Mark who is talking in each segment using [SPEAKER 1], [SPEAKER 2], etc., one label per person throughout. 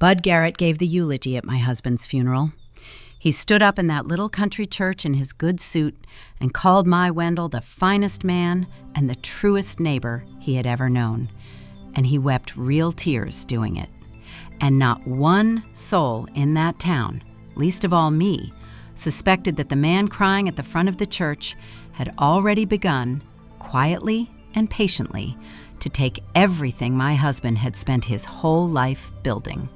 [SPEAKER 1] Bud Garrett gave the eulogy at my husband's funeral. He stood up in that little country church in his good suit and called my Wendell the finest man and the truest neighbor he had ever known. And he wept real tears doing it. And not one soul in that town, least of all me, suspected that the man crying at the front of the church had already begun, quietly and patiently, to take everything my husband had spent his whole life building.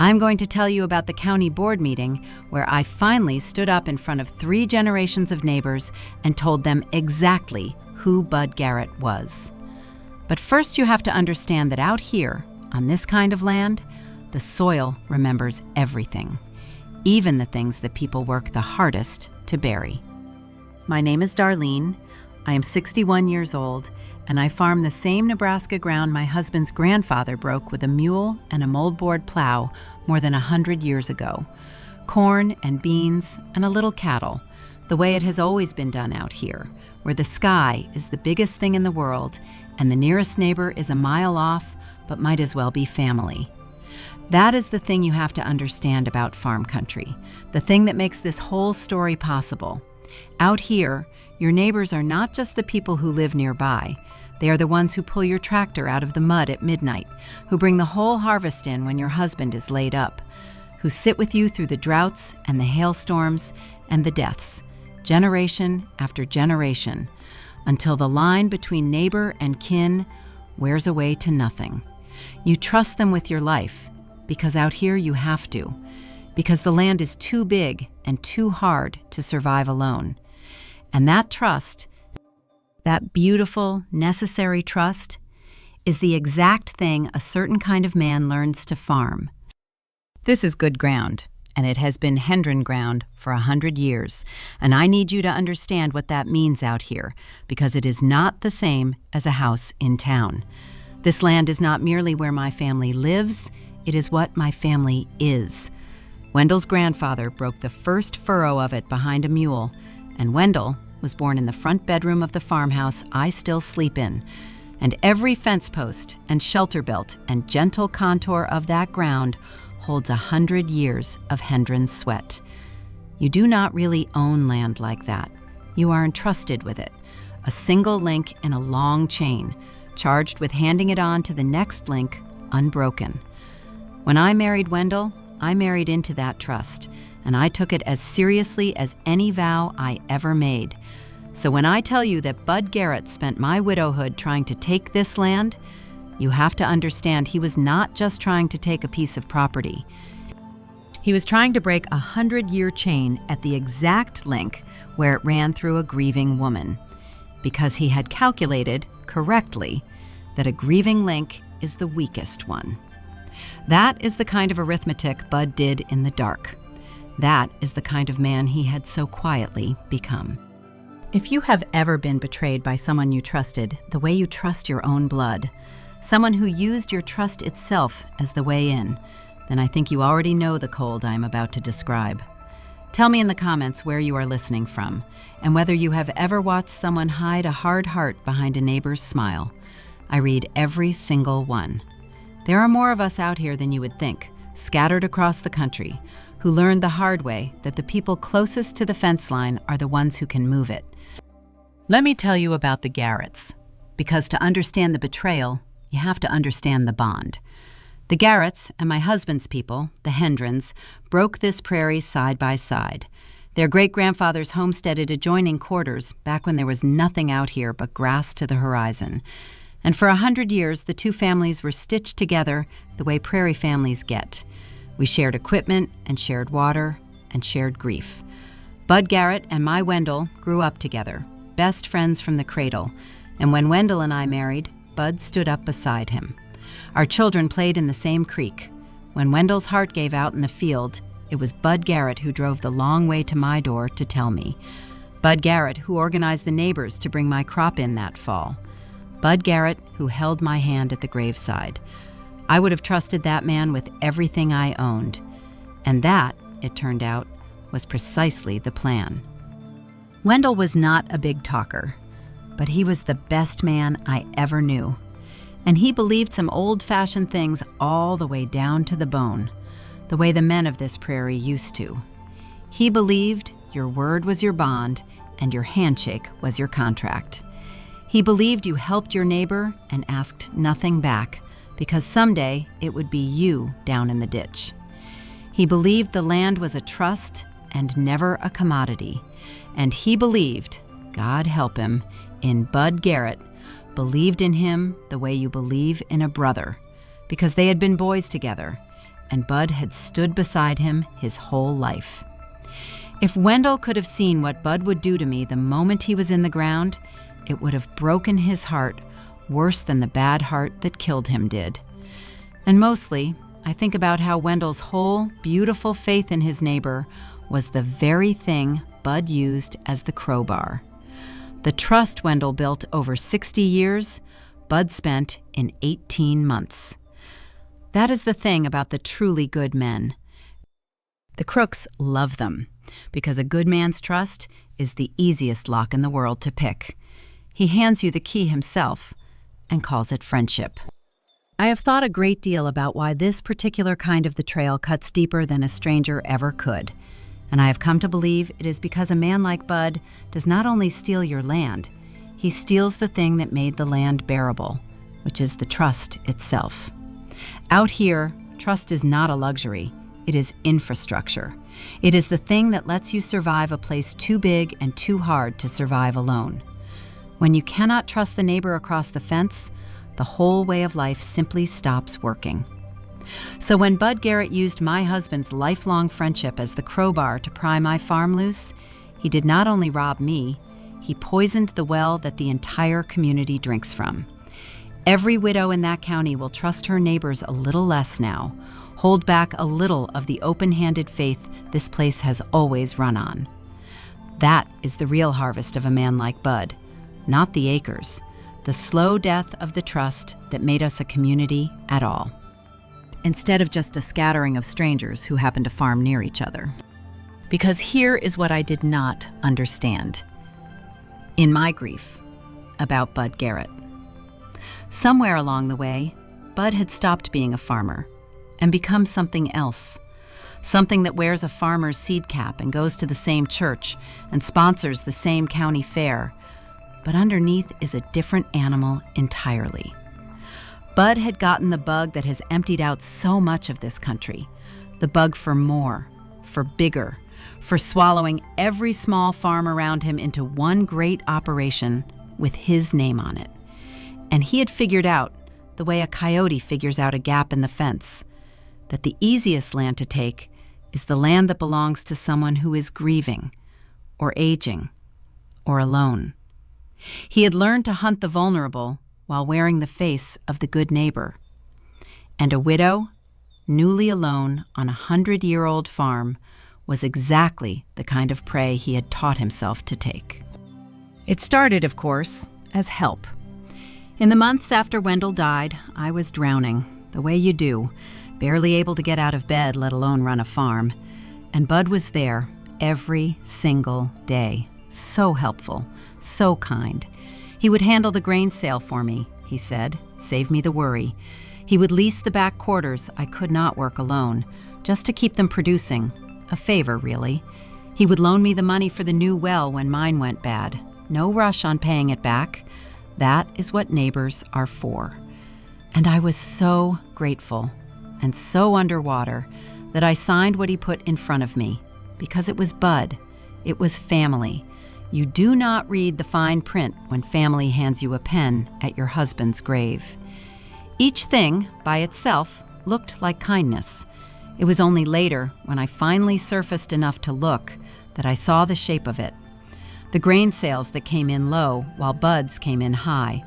[SPEAKER 1] I'm going to tell you about the county board meeting where I finally stood up in front of 3 generations of neighbors and told them exactly who Bud Garrett was. But first you have to understand that out here, on this kind of land, the soil remembers everything, even the things that people work the hardest to bury. My name is Darlene. I am 61 years old, and I farm the same Nebraska ground my husband's grandfather broke with a mule and a moldboard plow more than 100 years ago. Corn and beans and a little cattle, the way it has always been done out here, where the sky is the biggest thing in the world and the nearest neighbor is a mile off but might as well be family. That is the thing you have to understand about farm country, the thing that makes this whole story possible. Out here, your neighbors are not just the people who live nearby. They are the ones who pull your tractor out of the mud at midnight, who bring the whole harvest in when your husband is laid up, who sit with you through the droughts and the hailstorms and the deaths, generation after generation, until the line between neighbor and kin wears away to nothing. You trust them with your life, because out here you have to, because the land is too big and too hard to survive alone. And that trust, that beautiful, necessary trust, is the exact thing a certain kind of man learns to farm. This is good ground, and it has been Hendron ground for 100 years, and I need you to understand what that means out here, because it is not the same as a house in town. This land is not merely where my family lives, it is what my family is. Wendell's grandfather broke the first furrow of it behind a mule, and Wendell was born in the front bedroom of the farmhouse I still sleep in. And every fence post and shelter belt and gentle contour of that ground holds 100 years of Hendron's sweat. You do not really own land like that. You are entrusted with it, a single link in a long chain, charged with handing it on to the next link unbroken. When I married Wendell, I married into that trust, and I took it as seriously as any vow I ever made. So when I tell you that Bud Garrett spent my widowhood trying to take this land, you have to understand he was not just trying to take a piece of property. He was trying to break a 100-year chain at the exact link where it ran through a grieving woman, because he had calculated, correctly, that a grieving link is the weakest one. That is the kind of arithmetic Bud did in the dark. That is the kind of man he had so quietly become. If you have ever been betrayed by someone you trusted the way you trust your own blood, someone who used your trust itself as the way in, then I think you already know the cold I am about to describe. Tell me in the comments where you are listening from, and whether you have ever watched someone hide a hard heart behind a neighbor's smile. I read every single one. There are more of us out here than you would think, scattered across the country, who learned the hard way that the people closest to the fence line are the ones who can move it. Let me tell you about the Garretts, because to understand the betrayal, you have to understand the bond. The Garretts and my husband's people, the Hendrons, broke this prairie side by side. Their great-grandfathers homesteaded adjoining quarters back when there was nothing out here but grass to the horizon. And for 100 years, the two families were stitched together the way prairie families get. We shared equipment and shared water and shared grief. Bud Garrett and my Wendell grew up together, best friends from the cradle, and when Wendell and I married, Bud stood up beside him. Our children played in the same creek. When Wendell's heart gave out in the field, it was Bud Garrett who drove the long way to my door to tell me. Bud Garrett who organized the neighbors to bring my crop in that fall. Bud Garrett who held my hand at the graveside. I would have trusted that man with everything I owned. And that, it turned out, was precisely the plan. Wendell was not a big talker, but he was the best man I ever knew. And he believed some old-fashioned things all the way down to the bone, the way the men of this prairie used to. He believed your word was your bond and your handshake was your contract. He believed you helped your neighbor and asked nothing back, because someday it would be you down in the ditch. He believed the land was a trust and never a commodity. And he believed, God help him, in Bud Garrett, believed in him the way you believe in a brother, because they had been boys together, and Bud had stood beside him his whole life. If Wendell could have seen what Bud would do to me the moment he was in the ground, it would have broken his heart worse than the bad heart that killed him did. And mostly, I think about how Wendell's whole beautiful faith in his neighbor was the very thing Bud used as the crowbar. The trust Wendell built over 60 years, Bud spent in 18 months. That is the thing about the truly good men. The crooks love them, because a good man's trust is the easiest lock in the world to pick. He hands you the key himself and calls it friendship. I have thought a great deal about why this particular kind of betrayal cuts deeper than a stranger ever could. And I have come to believe it is because a man like Bud does not only steal your land, he steals the thing that made the land bearable, which is the trust itself. Out here, trust is not a luxury. It is infrastructure. It is the thing that lets you survive a place too big and too hard to survive alone. When you cannot trust the neighbor across the fence, the whole way of life simply stops working. So when Bud Garrett used my husband's lifelong friendship as the crowbar to pry my farm loose, he did not only rob me, he poisoned the well that the entire community drinks from. Every widow in that county will trust her neighbors a little less now, hold back a little of the open-handed faith this place has always run on. That is the real harvest of a man like Bud, not the acres, the slow death of the trust that made us a community at all, instead of just a scattering of strangers who happen to farm near each other. Because here is what I did not understand in my grief about Bud Garrett. Somewhere along the way, Bud had stopped being a farmer and become something else, something that wears a farmer's seed cap and goes to the same church and sponsors the same county fair, but underneath is a different animal entirely. Bud had gotten the bug that has emptied out so much of this country, the bug for more, for bigger, for swallowing every small farm around him into one great operation with his name on it. And he had figured out, the way a coyote figures out a gap in the fence, that the easiest land to take is the land that belongs to someone who is grieving, or aging, or alone. He had learned to hunt the vulnerable while wearing the face of the good neighbor. And a widow, newly alone on a 100-year-old farm, was exactly the kind of prey he had taught himself to take. It started, of course, as help. In the months after Wendell died, I was drowning, the way you do, barely able to get out of bed, let alone run a farm. And Bud was there every single day, so helpful, so kind. He would handle the grain sale for me, he said, save me the worry. He would lease the back quarters I could not work alone, just to keep them producing. A favor, really. He would loan me the money for the new well when mine went bad. No rush on paying it back. That is what neighbors are for. And I was so grateful and so underwater that I signed what he put in front of me, because it was Bud. It was family. You do not read the fine print when family hands you a pen at your husband's grave. Each thing, by itself, looked like kindness. It was only later, when I finally surfaced enough to look, that I saw the shape of it. The grain sales that came in low while Bud's came in high.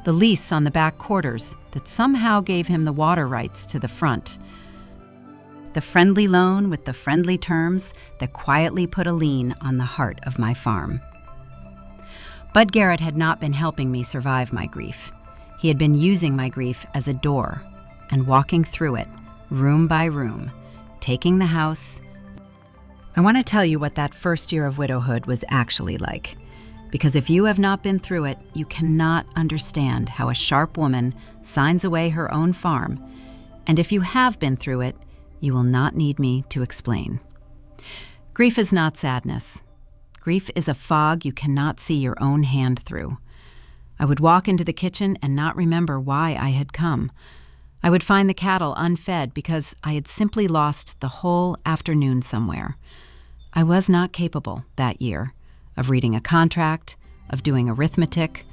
[SPEAKER 1] The lease on the back quarters that somehow gave him the water rights to the front. The friendly loan with the friendly terms that quietly put a lien on the heart of my farm. Bud Garrett had not been helping me survive my grief. He had been using my grief as a door and walking through it, room by room, taking the house. I want to tell you what that first year of widowhood was actually like. Because if you have not been through it, you cannot understand how a sharp woman signs away her own farm. And if you have been through it, you will not need me to explain. Grief is not sadness. Grief is a fog you cannot see your own hand through. I would walk into the kitchen and not remember why I had come. I would find the cattle unfed because I had simply lost the whole afternoon somewhere. I was not capable that year of reading a contract, of doing arithmetic,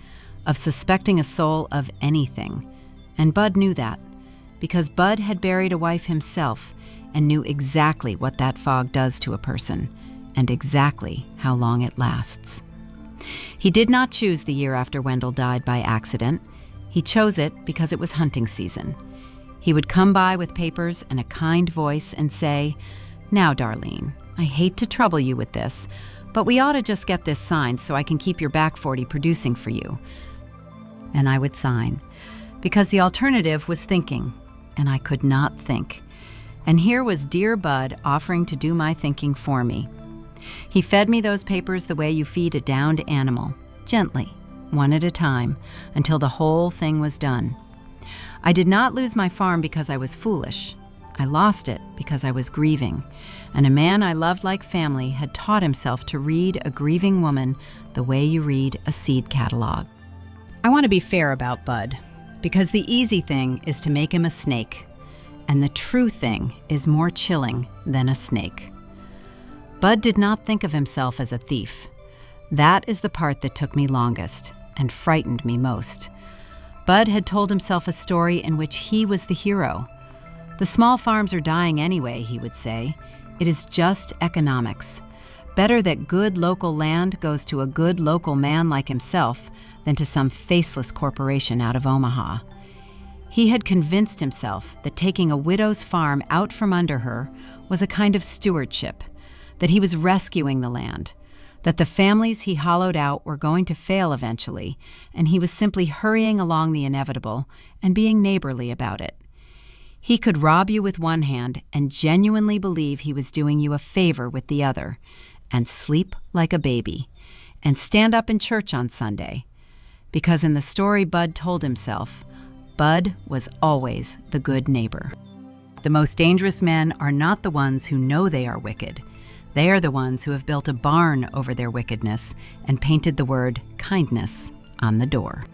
[SPEAKER 1] of suspecting a soul of anything. And Bud knew that, because Bud had buried a wife himself and knew exactly what that fog does to a person and exactly how long it lasts. He did not choose the year after Wendell died by accident. He chose it because it was hunting season. He would come by with papers and a kind voice and say, "Now, Darlene, I hate to trouble you with this, but we ought to just get this signed so I can keep your back 40 producing for you." And I would sign, because the alternative was thinking, and I could not think. And here was dear Bud offering to do my thinking for me. He fed me those papers the way you feed a downed animal, gently, one at a time, until the whole thing was done. I did not lose my farm because I was foolish. I lost it because I was grieving, and a man I loved like family had taught himself to read a grieving woman the way you read a seed catalog. I want to be fair about Bud, because the easy thing is to make him a snake, and the true thing is more chilling than a snake. Bud did not think of himself as a thief. That is the part that took me longest and frightened me most. Bud had told himself a story in which he was the hero. The small farms are dying anyway, he would say. It is just economics. Better that good local land goes to a good local man like himself than to some faceless corporation out of Omaha. He had convinced himself that taking a widow's farm out from under her was a kind of stewardship, that he was rescuing the land, that the families he hollowed out were going to fail eventually, and he was simply hurrying along the inevitable and being neighborly about it. He could rob you with one hand and genuinely believe he was doing you a favor with the other, and sleep like a baby, and stand up in church on Sunday. Because in the story Bud told himself, Bud was always the good neighbor. The most dangerous men are not the ones who know they are wicked. They are the ones who have built a barn over their wickedness and painted the word kindness on the door.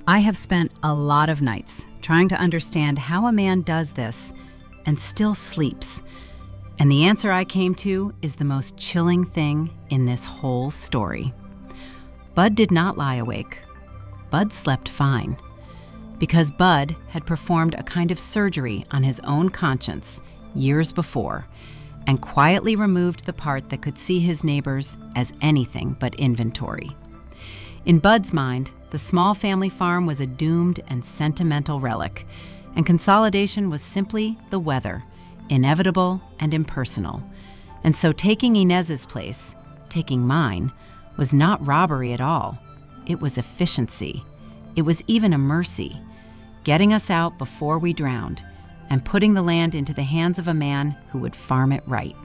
[SPEAKER 1] I have spent a lot of nights trying to understand how a man does this and still sleeps. And the answer I came to is the most chilling thing in this whole story. Bud did not lie awake. Bud slept fine. Because Bud had performed a kind of surgery on his own conscience years before, and quietly removed the part that could see his neighbors as anything but inventory. In Bud's mind, the small family farm was a doomed and sentimental relic, and consolidation was simply the weather, inevitable and impersonal. And so taking Inez's place, taking mine, was not robbery at all. It was efficiency. It was even a mercy, getting us out before we drowned, and putting the land into the hands of a man who would farm it right.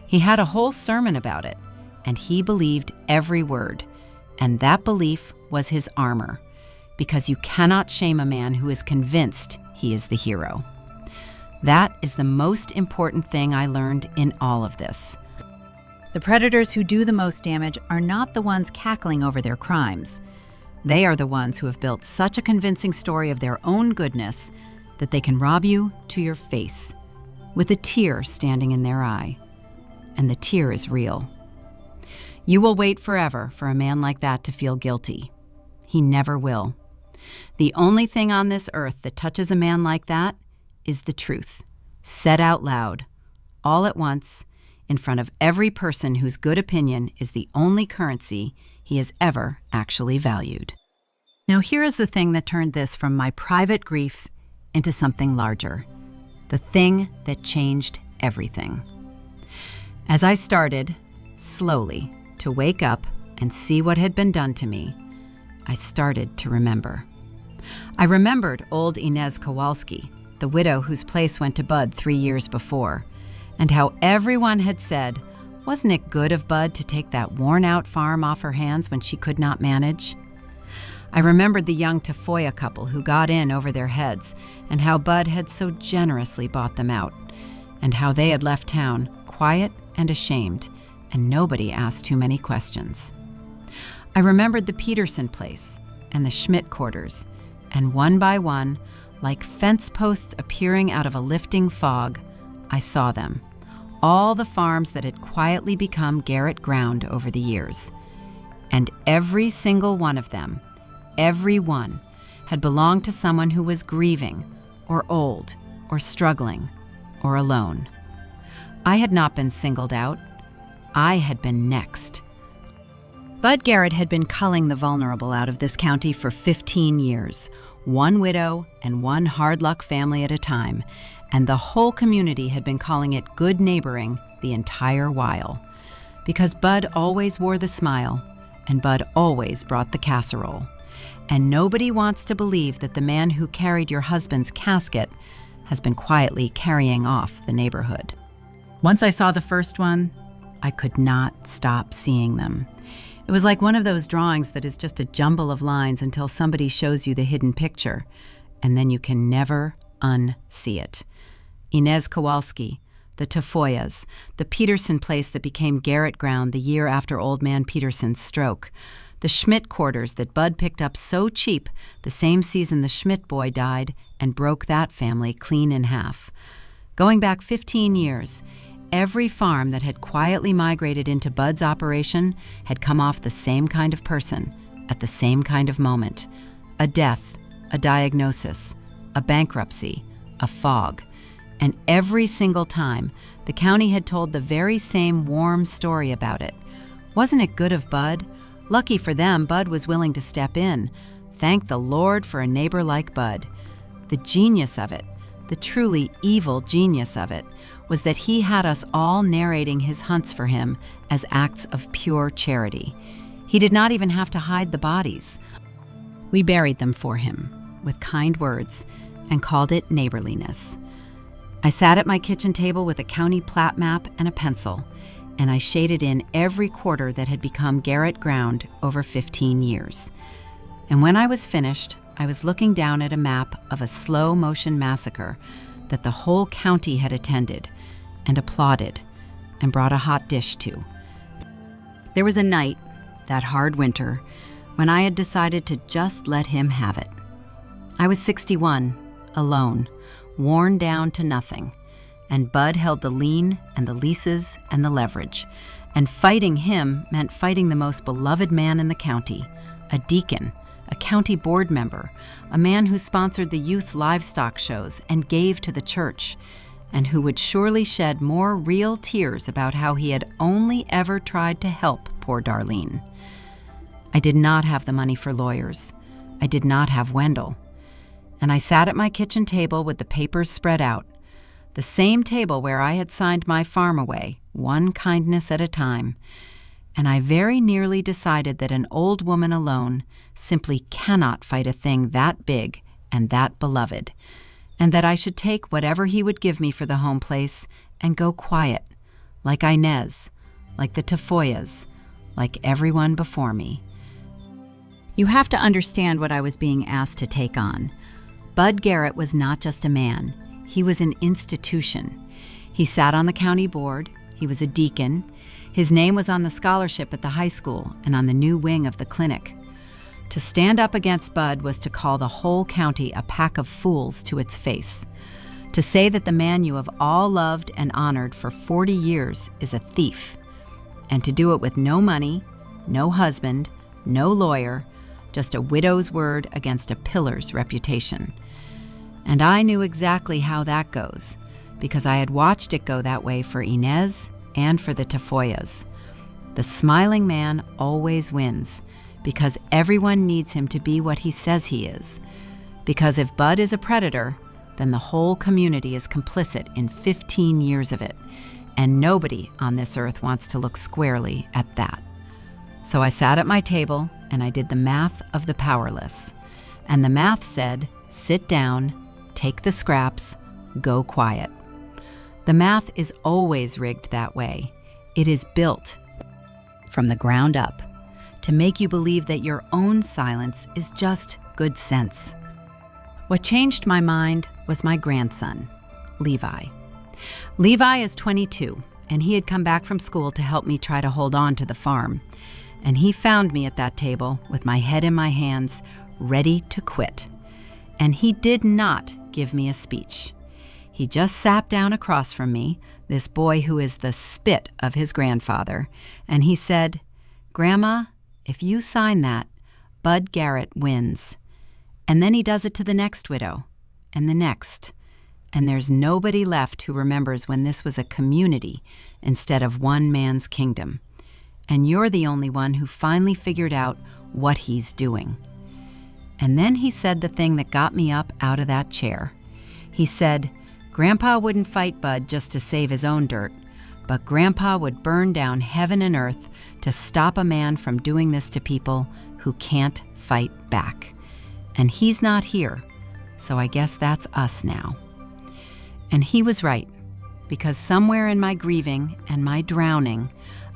[SPEAKER 1] He had a whole sermon about it, and he believed every word, and that belief was his armor, because you cannot shame a man who is convinced he is the hero. That is the most important thing I learned in all of this. The predators who do the most damage are not the ones cackling over their crimes. They are the ones who have built such a convincing story of their own goodness that they can rob you to your face, with a tear standing in their eye. And the tear is real. You will wait forever for a man like that to feel guilty. He never will. The only thing on this earth that touches a man like that is the truth, said out loud, all at once, in front of every person whose good opinion is the only currency he has ever actually valued. Now here is the thing that turned this from my private grief into something larger, the thing that changed everything. As I started, slowly, to wake up and see what had been done to me, I started to remember. I remembered old Inez Kowalski, the widow whose place went to Bud 3 years before, and how everyone had said, Wasn't it good of Bud to take that worn-out farm off her hands when she could not manage? I remembered the young Tafoya couple who got in over their heads, and how Bud had so generously bought them out, and how they had left town quiet and ashamed, and nobody asked too many questions. I remembered the Peterson place and the Schmidt quarters, and one by one, like fence posts appearing out of a lifting fog, I saw them, all the farms that had quietly become Garrett ground over the years. And every single one of them, every one, had belonged to someone who was grieving, or old, or struggling, or alone. I had not been singled out. I had been next. Bud Garrett had been culling the vulnerable out of this county for 15 years, one widow and one hard-luck family at a time, and the whole community had been calling it good neighboring the entire while. Because Bud always wore the smile, and Bud always brought the casserole. And nobody wants to believe that the man who carried your husband's casket has been quietly carrying off the neighborhood. Once I saw the first one, I could not stop seeing them. It was like one of those drawings that is just a jumble of lines until somebody shows you the hidden picture, and then you can never unsee it. Inez Kowalski, the Tafoyas, the Peterson place that became Garrett ground the year after old man Peterson's stroke, the Schmidt quarters that Bud picked up so cheap the same season the Schmidt boy died and broke that family clean in half. Going back 15 years, every farm that had quietly migrated into Bud's operation had come off the same kind of person at the same kind of moment. A death, a diagnosis, a bankruptcy, a fog. And every single time, the county had told the very same warm story about it. Wasn't it good of Bud? Lucky for them, Bud was willing to step in. Thank the Lord for a neighbor like Bud. The genius of it, the truly evil genius of it, was that he had us all narrating his hunts for him as acts of pure charity. He did not even have to hide the bodies. We buried them for him with kind words and called it neighborliness. I sat at my kitchen table with a county plat map and a pencil, and I shaded in every quarter that had become Garrett ground over 15 years. And when I was finished, I was looking down at a map of a slow-motion massacre that the whole county had attended and applauded and brought a hot dish to. There was a night, that hard winter, when I had decided to just let him have it. I was 61, alone, worn down to nothing, and Bud held the lien and the leases and the leverage, and fighting him meant fighting the most beloved man in the county, a deacon, a county board member, a man who sponsored the youth livestock shows and gave to the church, and who would surely shed more real tears about how he had only ever tried to help poor Darlene. I did not have the money for lawyers. I did not have Wendell. And I sat at my kitchen table with the papers spread out, the same table where I had signed my farm away, one kindness at a time, and I very nearly decided that an old woman alone simply cannot fight a thing that big and that beloved, and that I should take whatever he would give me for the home place and go quiet, like Inez, like the Tafoyas, like everyone before me. You have to understand what I was being asked to take on. Bud Garrett was not just a man. He was an institution. He sat on the county board. He was a deacon. His name was on the scholarship at the high school and on the new wing of the clinic. To stand up against Bud was to call the whole county a pack of fools to its face. To say that the man you have all loved and honored for 40 years is a thief. And to do it with no money, no husband, no lawyer, just a widow's word against a pillar's reputation. And I knew exactly how that goes, because I had watched it go that way for Inez and for the Tafoyas. The smiling man always wins, because everyone needs him to be what he says he is. Because if Bud is a predator, then the whole community is complicit in 15 years of it, and nobody on this earth wants to look squarely at that. So I sat at my table and I did the math of the powerless. And the math said, sit down, take the scraps, go quiet. The math is always rigged that way. It is built from the ground up to make you believe that your own silence is just good sense. What changed my mind was my grandson, Levi. Levi is 22, and he had come back from school to help me try to hold on to the farm. And he found me at that table with my head in my hands, ready to quit. And he did not give me a speech. He just sat down across from me, this boy who is the spit of his grandfather, and he said, "Grandma, if you sign that, Bud Garrett wins." And then he does it to the next widow, and the next. And there's nobody left who remembers when this was a community instead of one man's kingdom. And you're the only one who finally figured out what he's doing. And then he said the thing that got me up out of that chair. He said, Grandpa wouldn't fight Bud just to save his own dirt, but Grandpa would burn down heaven and earth to stop a man from doing this to people who can't fight back. And he's not here, so I guess that's us now. And he was right, because somewhere in my grieving and my drowning,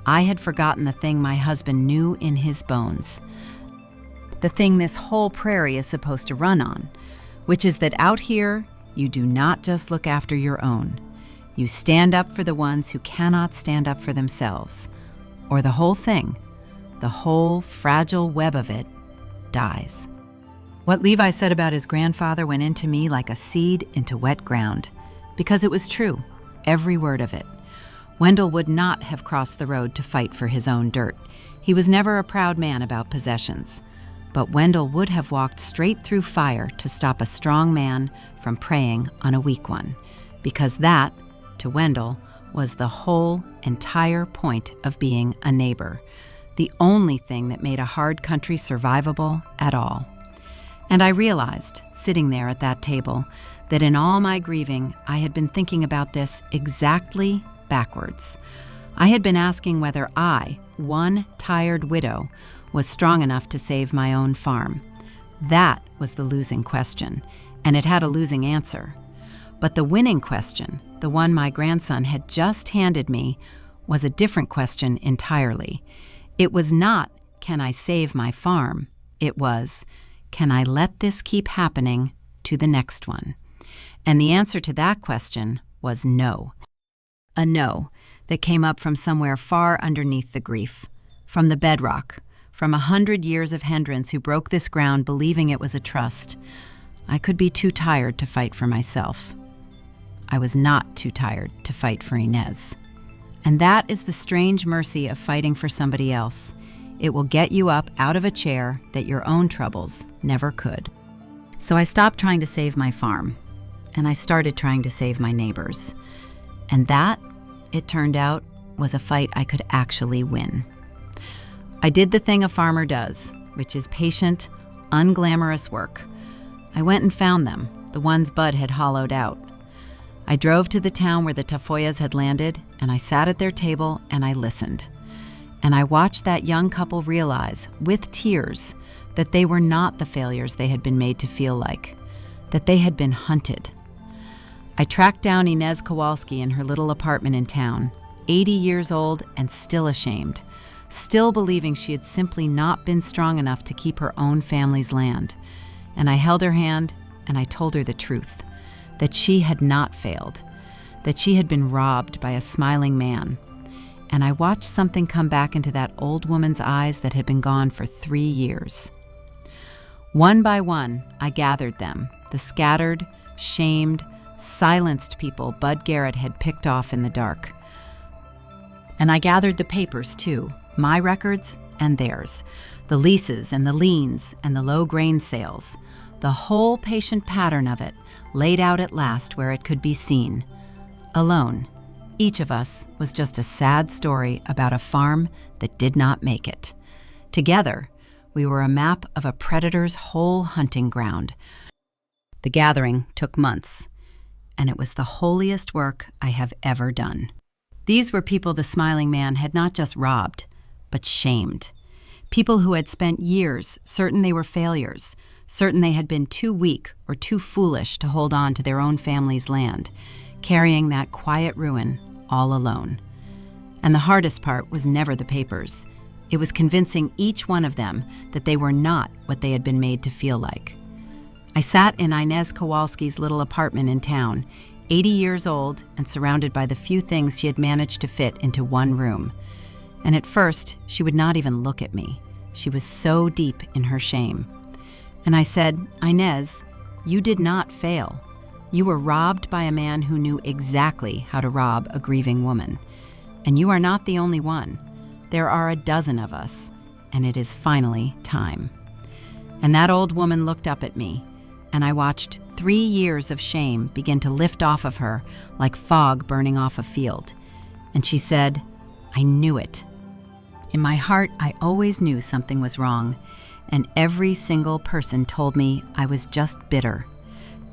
[SPEAKER 1] I had forgotten the thing my husband knew in his bones. The thing this whole prairie is supposed to run on, which is that out here, you do not just look after your own. You stand up for the ones who cannot stand up for themselves. Or the whole thing, the whole fragile web of it, dies. What Levi said about his grandfather went into me like a seed into wet ground, because it was true, every word of it. Wendell would not have crossed the road to fight for his own dirt. He was never a proud man about possessions. But Wendell would have walked straight through fire to stop a strong man from preying on a weak one, because that, to Wendell, was the whole, entire point of being a neighbor, the only thing that made a hard country survivable at all. And I realized, sitting there at that table, that in all my grieving, I had been thinking about this exactly backwards. I had been asking whether I, one tired widow, was strong enough to save my own farm. That was the losing question, and it had a losing answer. But the winning question, the one my grandson had just handed me, was a different question entirely. It was not, can I save my farm? It was, can I let this keep happening to the next one? And the answer to that question was no. A no that came up from somewhere far underneath the grief, from the bedrock, from 100 years of hindrance who broke this ground believing it was a trust. I could be too tired to fight for myself. I was not too tired to fight for Inez. And that is the strange mercy of fighting for somebody else. It will get you up out of a chair that your own troubles never could. So I stopped trying to save my farm, and I started trying to save my neighbors. And that, it turned out, was a fight I could actually win. I did the thing a farmer does, which is patient, unglamorous work. I went and found them, the ones Bud had hollowed out. I drove to the town where the Tafoyas had landed, and I sat at their table and I listened. And I watched that young couple realize, with tears, that they were not the failures they had been made to feel like, that they had been hunted. I tracked down Inez Kowalski in her little apartment in town, 80 years old and still ashamed, still believing she had simply not been strong enough to keep her own family's land. And I held her hand and I told her the truth, that she had not failed, that she had been robbed by a smiling man. And I watched something come back into that old woman's eyes that had been gone for 3 years. One by one, I gathered them, the scattered, shamed, silenced people Bud Garrett had picked off in the dark. And I gathered the papers, too, my records and theirs, the leases and the liens and the low grain sales, the whole patient pattern of it laid out at last where it could be seen. Alone, each of us was just a sad story about a farm that did not make it. Together, we were a map of a predator's whole hunting ground. The gathering took months, and it was the holiest work I have ever done. These were people the smiling man had not just robbed, but shamed. People who had spent years certain they were failures, certain they had been too weak or too foolish to hold on to their own family's land, carrying that quiet ruin all alone. And the hardest part was never the papers. It was convincing each one of them that they were not what they had been made to feel like. I sat in Inez Kowalski's little apartment in town, 80 years old and surrounded by the few things she had managed to fit into one room. And at first, she would not even look at me. She was so deep in her shame. And I said, "Inez, you did not fail. You were robbed by a man who knew exactly how to rob a grieving woman. And you are not the only one. There are a dozen of us, and it is finally time." And that old woman looked up at me, and I watched 3 years of shame begin to lift off of her like fog burning off a field. And she said, "I knew it." In my heart, I always knew something was wrong, and every single person told me I was just bitter.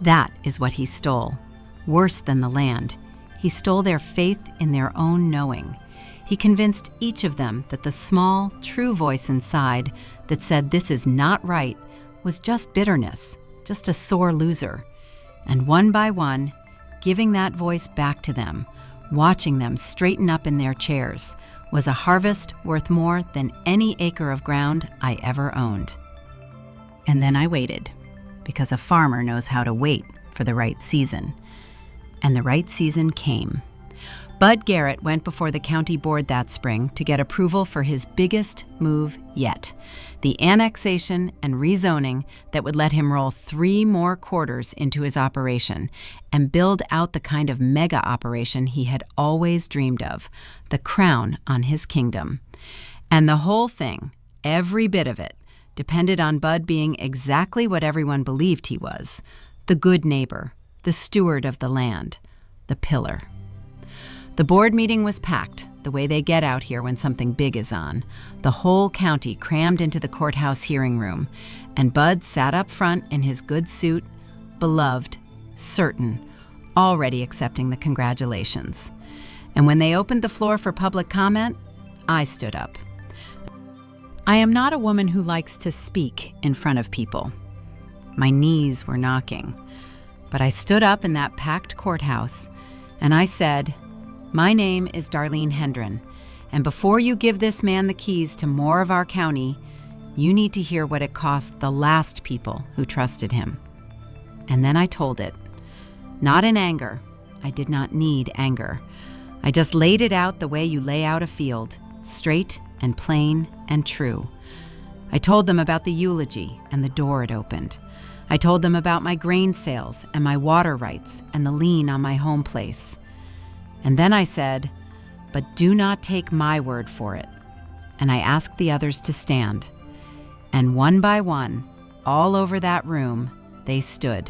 [SPEAKER 1] That is what he stole. Worse than the land, he stole their faith in their own knowing. He convinced each of them that the small, true voice inside that said this is not right was just bitterness, just a sore loser. And one by one, giving that voice back to them, watching them straighten up in their chairs, was a harvest worth more than any acre of ground I ever owned. And then I waited, because a farmer knows how to wait for the right season. And the right season came. Bud Garrett went before the county board that spring to get approval for his biggest move yet, the annexation and rezoning that would let him roll 3 more quarters into his operation and build out the kind of mega operation he had always dreamed of, the crown on his kingdom. And the whole thing, every bit of it, depended on Bud being exactly what everyone believed he was, the good neighbor, the steward of the land, the pillar. The board meeting was packed, the way they get out here when something big is on. The whole county crammed into the courthouse hearing room, and Bud sat up front in his good suit, beloved, certain, already accepting the congratulations. And when they opened the floor for public comment, I stood up. I am not a woman who likes to speak in front of people. My knees were knocking. But I stood up in that packed courthouse, and I said, "My name is Darlene Hendren, and before you give this man the keys to more of our county, you need to hear what it cost the last people who trusted him." And then I told it. Not in anger. I did not need anger. I just laid it out the way you lay out a field, straight and plain and true. I told them about the eulogy and the door it opened. I told them about my grain sales and my water rights and the lien on my home place. And then I said, "But do not take my word for it." And I asked the others to stand. And one by one, all over that room, they stood.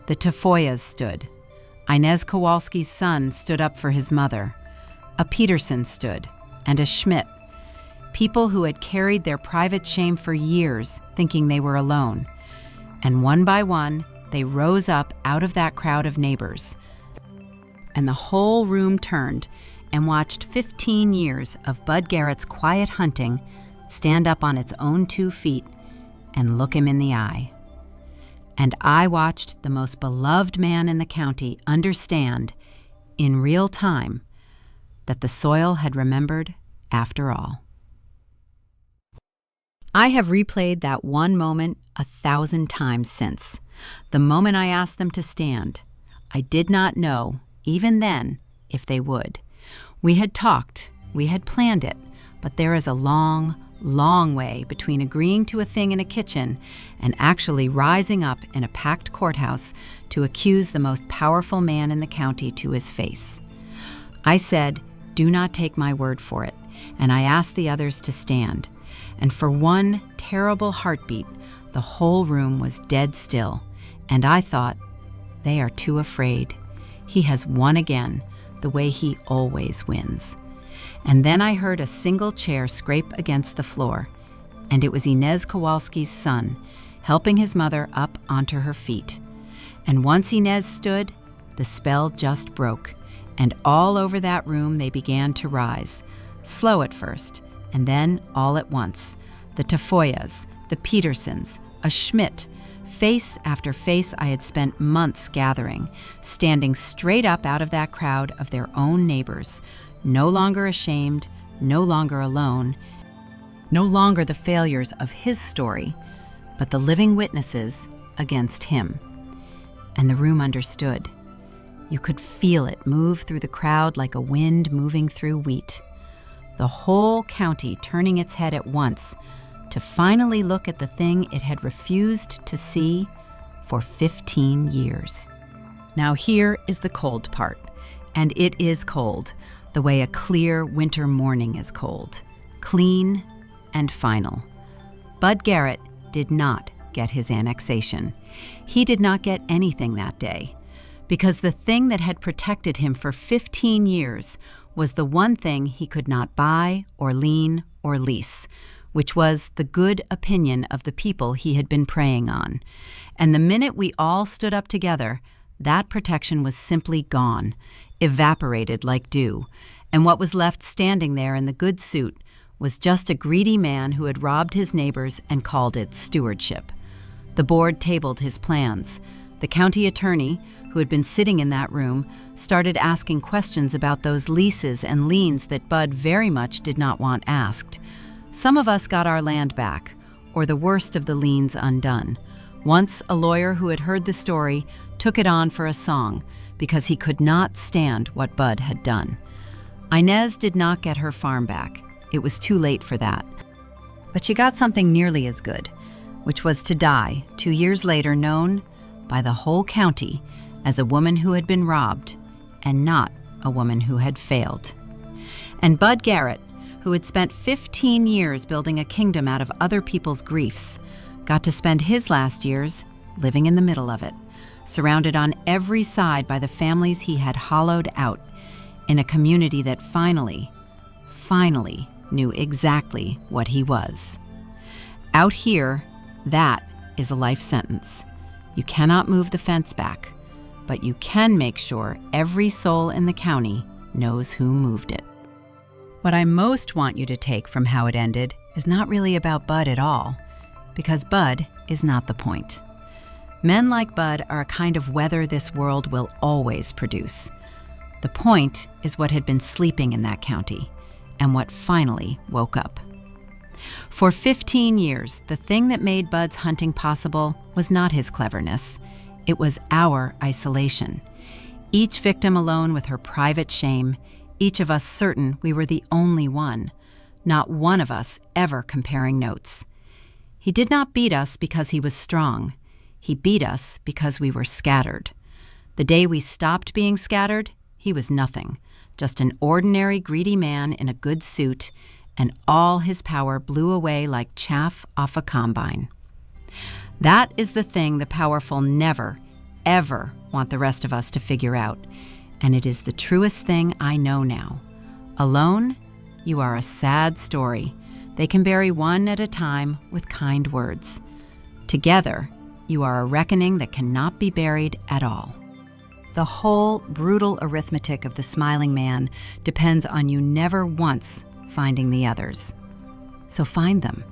[SPEAKER 1] The Tafoyas stood. Inez Kowalski's son stood up for his mother. A Peterson stood, and a Schmidt. People who had carried their private shame for years, thinking they were alone. And one by one, they rose up out of that crowd of neighbors. And the whole room turned and watched 15 years of Bud Garrett's quiet hunting stand up on its own 2 feet and look him in the eye. And I watched the most beloved man in the county understand, in real time, that the soil had remembered after all. I have replayed that one moment 1,000 times since. The moment I asked them to stand, I did not know, even then, if they would. We had talked, we had planned it, but there is a long, long way between agreeing to a thing in a kitchen and actually rising up in a packed courthouse to accuse the most powerful man in the county to his face. I said, "Do not take my word for it," and I asked the others to stand. And for one terrible heartbeat, the whole room was dead still, and I thought, they are too afraid. He has won again, the way he always wins. And then I heard a single chair scrape against the floor, and it was Inez Kowalski's son, helping his mother up onto her feet. And once Inez stood, the spell just broke, and all over that room they began to rise, slow at first, and then all at once. The Tafoyas, the Petersons, a Schmidt, Face after face I had spent months gathering, standing straight up out of that crowd of their own neighbors, no longer ashamed, no longer alone, no longer the failures of his story, but the living witnesses against him. And the room understood. You could feel it move through the crowd like a wind moving through wheat. The whole county turning its head at once to finally look at the thing it had refused to see for 15 years. Now here is the cold part, and it is cold, the way a clear winter morning is cold, clean and final. Bud Garrett did not get his annexation. He did not get anything that day, because the thing that had protected him for 15 years was the one thing he could not buy or lien or lease, which was the good opinion of the people he had been preying on. And the minute we all stood up together, that protection was simply gone, evaporated like dew, and what was left standing there in the good suit was just a greedy man who had robbed his neighbors and called it stewardship. The board tabled his plans. The county attorney, who had been sitting in that room, started asking questions about those leases and liens that Bud very much did not want asked. Some of us got our land back, or the worst of the liens undone. Once, a lawyer who had heard the story took it on for a song because he could not stand what Bud had done. Inez did not get her farm back. It was too late for that. But she got something nearly as good, which was to die 2 years later, known by the whole county as a woman who had been robbed and not a woman who had failed. And Bud Garrett, who had spent 15 years building a kingdom out of other people's griefs, got to spend his last years living in the middle of it, surrounded on every side by the families he had hollowed out, in a community that finally knew exactly what he was. Out here, that is a life sentence. You cannot move the fence back, but you can make sure every soul in the county knows who moved it. What I most want you to take from how it ended is not really about Bud at all, because Bud is not the point. Men like Bud are a kind of weather this world will always produce. The point is what had been sleeping in that county, and what finally woke up. For 15 years, the thing that made Bud's hunting possible was not his cleverness. It was our isolation. Each victim alone with her private shame, each of us certain we were the only one, not one of us ever comparing notes. He did not beat us because he was strong. He beat us because we were scattered. The day we stopped being scattered, he was nothing, just an ordinary greedy man in a good suit, and all his power blew away like chaff off a combine. That is the thing the powerful never, ever want the rest of us to figure out. And it is the truest thing I know now. Alone, you are a sad story. They can bury one at a time with kind words. Together, you are a reckoning that cannot be buried at all. The whole brutal arithmetic of the smiling man depends on you never once finding the others. So find them.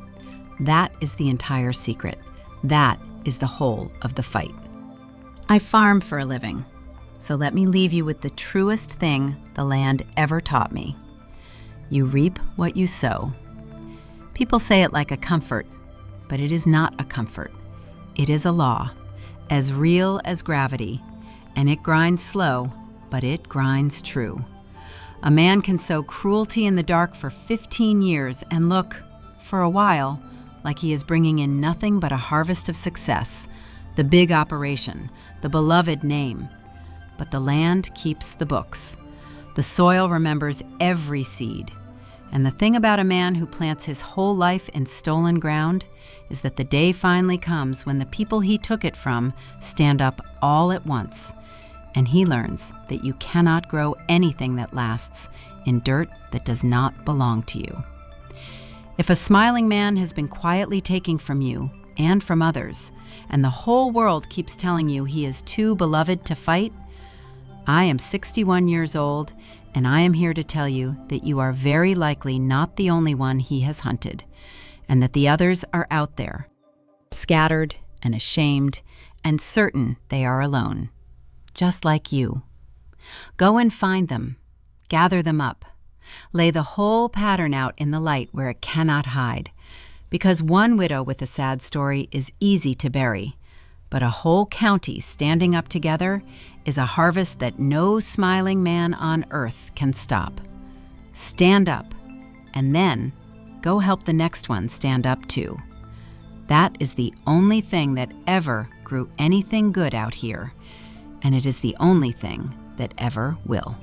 [SPEAKER 1] That is the entire secret. That is the whole of the fight. I farm for a living. So let me leave you with the truest thing the land ever taught me. You reap what you sow. People say it like a comfort, but it is not a comfort. It is a law, as real as gravity, and it grinds slow, but it grinds true. A man can sow cruelty in the dark for 15 years and look, for a while, like he is bringing in nothing but a harvest of success, the big operation, the beloved name. But the land keeps the books. The soil remembers every seed. And the thing about a man who plants his whole life in stolen ground is that the day finally comes when the people he took it from stand up all at once, and he learns that you cannot grow anything that lasts in dirt that does not belong to you. If a smiling man has been quietly taking from you and from others, and the whole world keeps telling you he is too beloved to fight, I am 61 years old, and I am here to tell you that you are very likely not the only one he has hunted, and that the others are out there, scattered and ashamed and certain they are alone, just like you. Go and find them. Gather them up. Lay the whole pattern out in the light where it cannot hide, because one widow with a sad story is easy to bury, but a whole county standing up together is a harvest that no smiling man on earth can stop. Stand up, and then go help the next one stand up too. That is the only thing that ever grew anything good out here, and it is the only thing that ever will.